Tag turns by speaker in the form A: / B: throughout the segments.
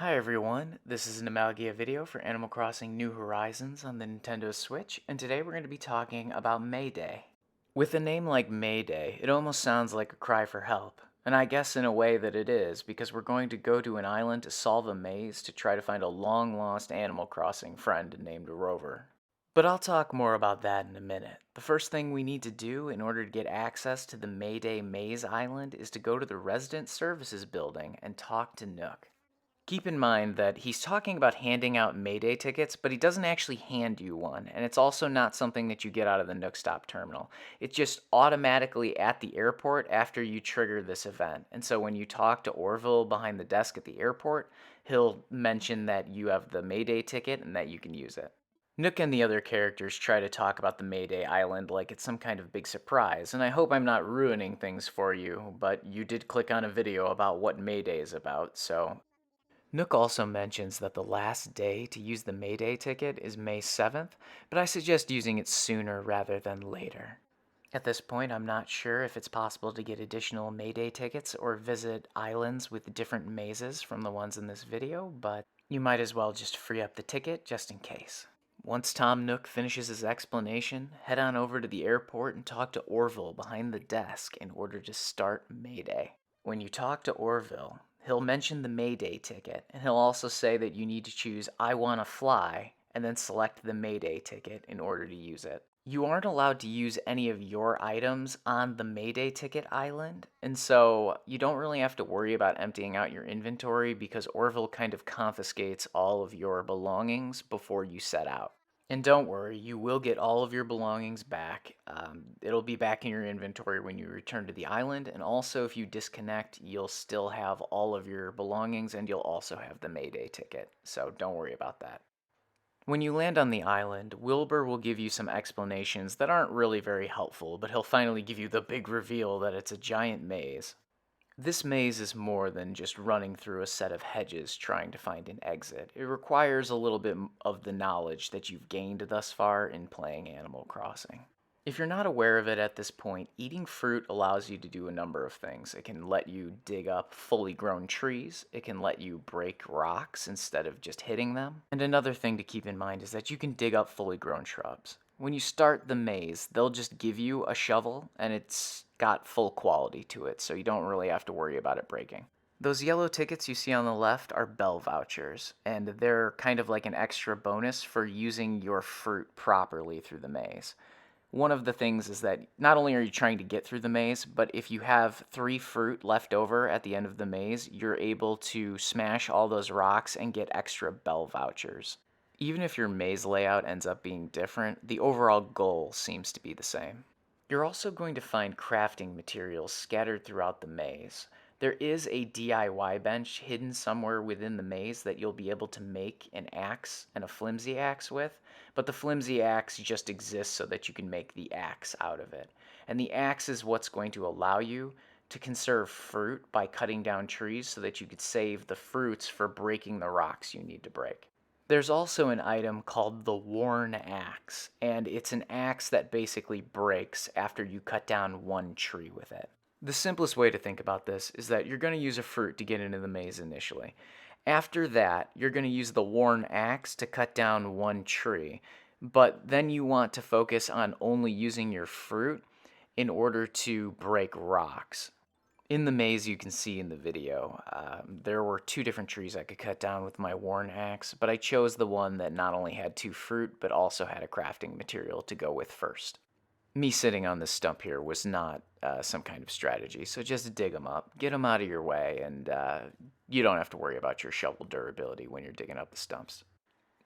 A: Hi everyone, this is an Amalgia video for Animal Crossing New Horizons on the Nintendo Switch, and today we're going to be talking about May Day. With a name like May Day, it almost sounds like a cry for help, and I guess in a way that it is, because we're going to go to an island to solve a maze to try to find a long-lost Animal Crossing friend named Rover. But I'll talk more about that in a minute. The first thing we need to do in order to get access to the May Day Maze Island is to go to the Resident Services building and talk to Nook. Keep in mind that he's talking about handing out Mayday tickets, but he doesn't actually hand you one, and it's also not something that you get out of the Nook Stop terminal. It's just automatically at the airport after you trigger this event. And so when you talk to Orville behind the desk at the airport, he'll mention that you have the Mayday ticket and that you can use it. Nook and the other characters try to talk about the Mayday Island like it's some kind of big surprise, and I hope I'm not ruining things for you, but you did click on a video about what Mayday is about, so Nook also mentions that the last day to use the Mayday ticket is May 7th, but I suggest using it sooner rather than later. At this point, I'm not sure if it's possible to get additional Mayday tickets or visit islands with different mazes from the ones in this video, but you might as well just free up the ticket just in case. Once Tom Nook finishes his explanation, head on over to the airport and talk to Orville behind the desk in order to start Mayday. When you talk to Orville, he'll mention the Mayday ticket, and he'll also say that you need to choose I Wanna Fly, and then select the Mayday ticket in order to use it. You aren't allowed to use any of your items on the Mayday ticket island, and so you don't really have to worry about emptying out your inventory because Orville kind of confiscates all of your belongings before you set out. And don't worry, you will get all of your belongings back. It'll be back in your inventory when you return to the island, and also if you disconnect, you'll still have all of your belongings and you'll also have the Mayday ticket, so don't worry about that. When you land on the island, Wilbur will give you some explanations that aren't really very helpful, but he'll finally give you the big reveal that it's a giant maze. This maze is more than just running through a set of hedges trying to find an exit. It requires a little bit of the knowledge that you've gained thus far in playing Animal Crossing. If you're not aware of it at this point, eating fruit allows you to do a number of things. It can let you dig up fully grown trees, it can let you break rocks instead of just hitting them, and another thing to keep in mind is that you can dig up fully grown shrubs. When you start the maze, they'll just give you a shovel, and it's got full quality to it, so you don't really have to worry about it breaking. Those yellow tickets you see on the left are bell vouchers, and they're kind of like an extra bonus for using your fruit properly through the maze. One of the things is that not only are you trying to get through the maze, but if you have 3 fruit left over at the end of the maze, you're able to smash all those rocks and get extra bell vouchers. Even if your maze layout ends up being different, the overall goal seems to be the same. You're also going to find crafting materials scattered throughout the maze. There is a DIY bench hidden somewhere within the maze that you'll be able to make an axe and a flimsy axe with, but the flimsy axe just exists so that you can make the axe out of it. And the axe is what's going to allow you to conserve fruit by cutting down trees so that you could save the fruits for breaking the rocks you need to break. There's also an item called the Worn Axe, and it's an axe that basically breaks after you cut down one tree with it. The simplest way to think about this is that you're going to use a fruit to get into the maze initially. After that, you're going to use the Worn Axe to cut down one tree, but then you want to focus on only using your fruit in order to break rocks. In the maze you can see in the video, there were 2 different trees I could cut down with my worn axe, but I chose the one that not only had 2 fruit, but also had a crafting material to go with first. Me sitting on this stump here was not some kind of strategy, so just dig them up, get them out of your way, and you don't have to worry about your shovel durability when you're digging up the stumps.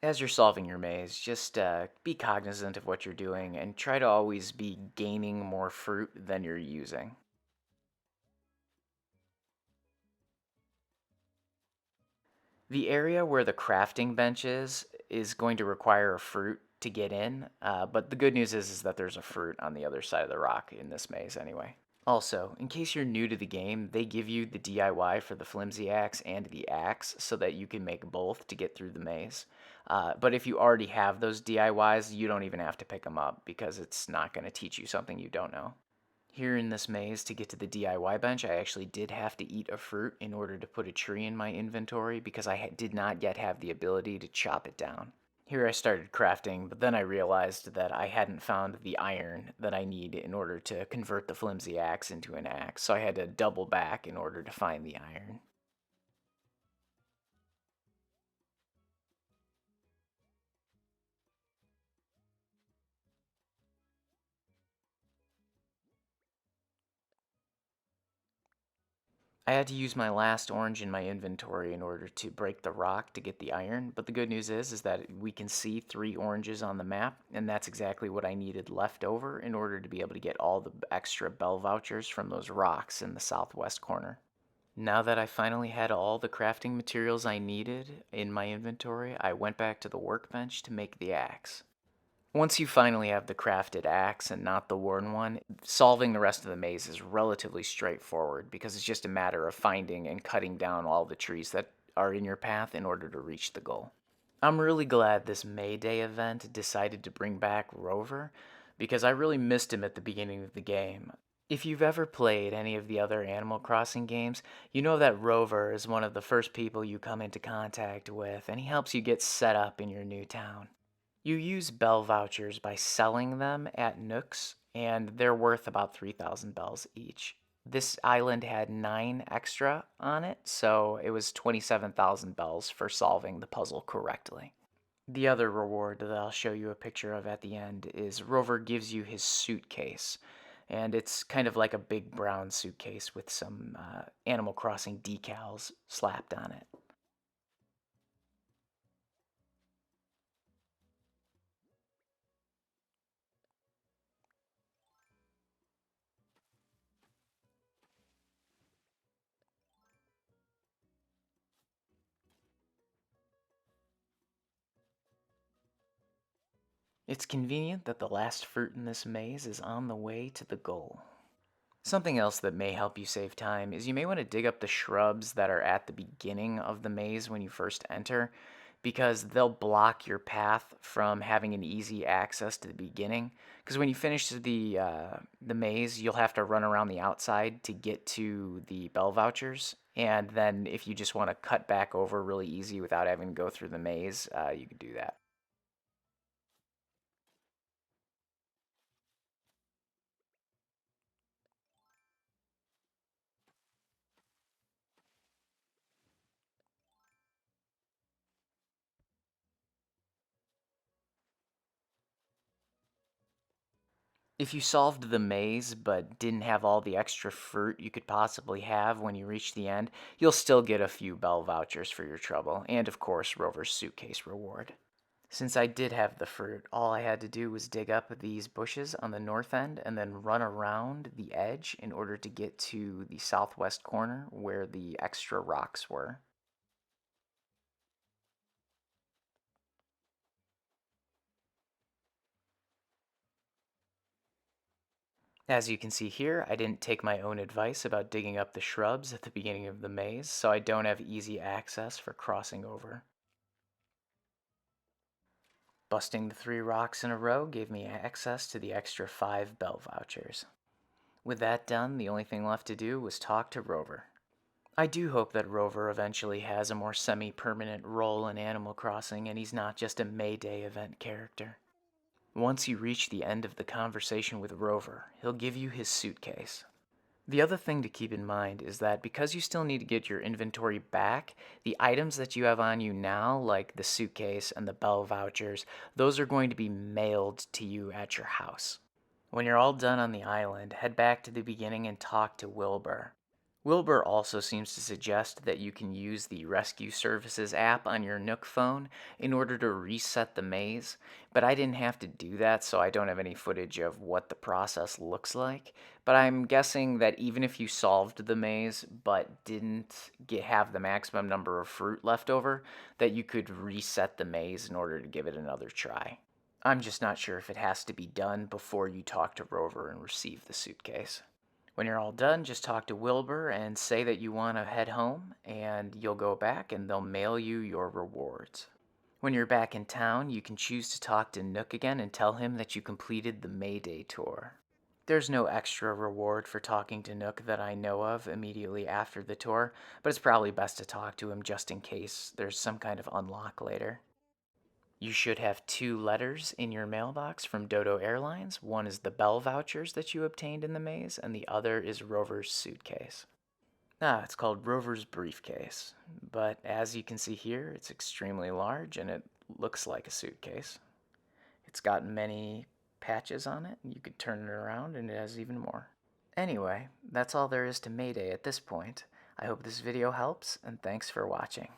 A: As you're solving your maze, just be cognizant of what you're doing and try to always be gaining more fruit than you're using. The area where the crafting bench is going to require a fruit to get in, but the good news is that there's a fruit on the other side of the rock in this maze anyway. Also, in case you're new to the game, they give you the DIY for the flimsy axe and the axe so that you can make both to get through the maze. But if you already have those DIYs, you don't even have to pick them up because it's not going to teach you something you don't know. Here in this maze, to get to the DIY bench, I actually did have to eat a fruit in order to put a tree in my inventory because I did not yet have the ability to chop it down. Here I started crafting, but then I realized that I hadn't found the iron that I need in order to convert the flimsy axe into an axe, so I had to double back in order to find the iron. I had to use my last orange in my inventory in order to break the rock to get the iron, but the good news is that we can see 3 oranges on the map, and that's exactly what I needed left over in order to be able to get all the extra bell vouchers from those rocks in the southwest corner. Now that I finally had all the crafting materials I needed in my inventory, I went back to the workbench to make the axe. Once you finally have the crafted axe and not the worn one, solving the rest of the maze is relatively straightforward because it's just a matter of finding and cutting down all the trees that are in your path in order to reach the goal. I'm really glad this May Day event decided to bring back Rover because I really missed him at the beginning of the game. If you've ever played any of the other Animal Crossing games, you know that Rover is one of the first people you come into contact with, and he helps you get set up in your new town. You use bell vouchers by selling them at Nooks, and they're worth about 3,000 bells each. This island had 9 extra on it, so it was 27,000 bells for solving the puzzle correctly. The other reward that I'll show you a picture of at the end is Rover gives you his suitcase. And it's kind of like a big brown suitcase with some Animal Crossing decals slapped on it. It's convenient that the last fruit in this maze is on the way to the goal. Something else that may help you save time is you may want to dig up the shrubs that are at the beginning of the maze when you first enter, because they'll block your path from having an easy access to the beginning. Because when you finish the maze, you'll have to run around the outside to get to the bell vouchers, and then if you just want to cut back over really easy without having to go through the maze, you can do that. If you solved the maze but didn't have all the extra fruit you could possibly have when you reach the end, you'll still get a few bell vouchers for your trouble, and of course, Rover's suitcase reward. Since I did have the fruit, all I had to do was dig up these bushes on the north end and then run around the edge in order to get to the southwest corner where the extra rocks were. As you can see here, I didn't take my own advice about digging up the shrubs at the beginning of the maze, so I don't have easy access for crossing over. Busting the 3 rocks in a row gave me access to the extra 5 bell vouchers. With that done, the only thing left to do was talk to Rover. I do hope that Rover eventually has a more semi-permanent role in Animal Crossing and he's not just a May Day event character. Once you reach the end of the conversation with Rover, he'll give you his suitcase. The other thing to keep in mind is that because you still need to get your inventory back, the items that you have on you now, like the suitcase and the bell vouchers, those are going to be mailed to you at your house. When you're all done on the island, head back to the beginning and talk to Wilbur. Wilbur also seems to suggest that you can use the Rescue Services app on your Nook phone in order to reset the maze, but I didn't have to do that, so I don't have any footage of what the process looks like. But I'm guessing that even if you solved the maze but didn't have the maximum number of fruit left over, that you could reset the maze in order to give it another try. I'm just not sure if it has to be done before you talk to Rover and receive the suitcase. When you're all done, just talk to Wilbur and say that you want to head home, and you'll go back and they'll mail you your rewards. When you're back in town, you can choose to talk to Nook again and tell him that you completed the Mayday tour. There's no extra reward for talking to Nook that I know of immediately after the tour, but it's probably best to talk to him just in case there's some kind of unlock later. You should have 2 letters in your mailbox from Dodo Airlines. One is the Bell vouchers that you obtained in the maze, and the other is Rover's suitcase. It's called Rover's briefcase, but as you can see here, it's extremely large and it looks like a suitcase. It's got many patches on it, and you could turn it around and it has even more. Anyway, that's all there is to Mayday at this point. I hope this video helps, and thanks for watching.